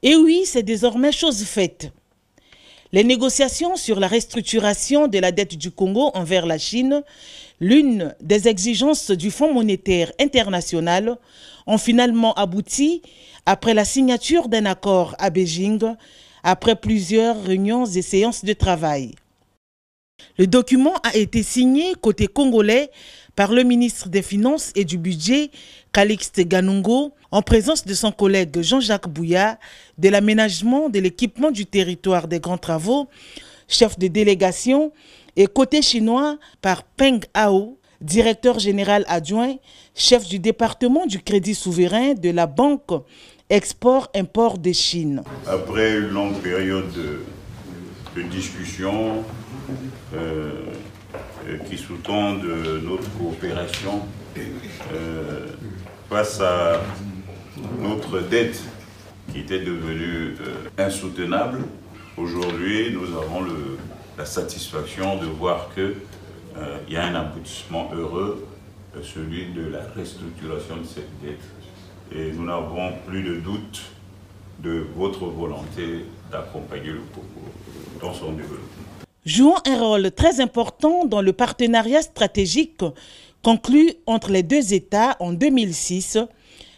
Et oui, c'est désormais chose faite. Les négociations sur la restructuration de la dette du Congo envers la Chine, l'une des exigences du Fonds monétaire international, ont finalement abouti après la signature d'un accord à Beijing, après plusieurs réunions et séances de travail. Le document a été signé côté congolais par le ministre des Finances et du Budget, Calixte Ganungo, en présence de son collègue Jean-Jacques Bouya, de l'aménagement de l'équipement du territoire des grands travaux, chef de délégation, et côté chinois par Peng Hao, directeur général adjoint, chef du département du crédit souverain de la Banque Export-Import de Chine. Après une longue période de discussion qui sous-tendent notre coopération face à notre dette qui était devenue insoutenable. Aujourd'hui, nous avons la satisfaction de voir qu'il y a un aboutissement heureux, celui de la restructuration de cette dette. Et nous n'avons plus de doute de votre volonté d'accompagner le Congo dans son développement. Jouant un rôle très important dans le partenariat stratégique conclu entre les deux États en 2006,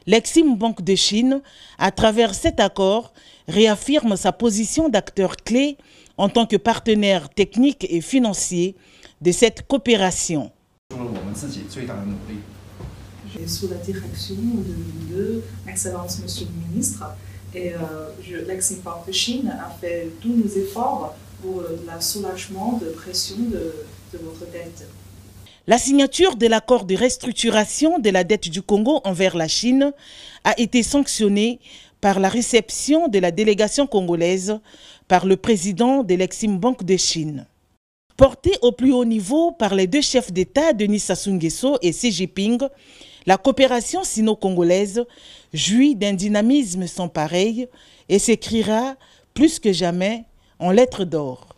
l'Exim-Banque de Chine, à travers cet accord, réaffirme sa position d'acteur clé en tant que partenaire technique et financier de cette coopération. Et sous la direction de Excellence Monsieur le Ministre, et l'Exim-Banque de Chine a fait tous nos efforts pour le soulagement de pression de votre dette. La signature de l'accord de restructuration de la dette du Congo envers la Chine a été sanctionnée par la réception de la délégation congolaise par le président de l'Exim-Banque de Chine. Portée au plus haut niveau par les deux chefs d'État, Denis Sassou Nguesso et Xi Jinping, la coopération sino-congolaise jouit d'un dynamisme sans pareil et s'écrira plus que jamais en lettres d'or.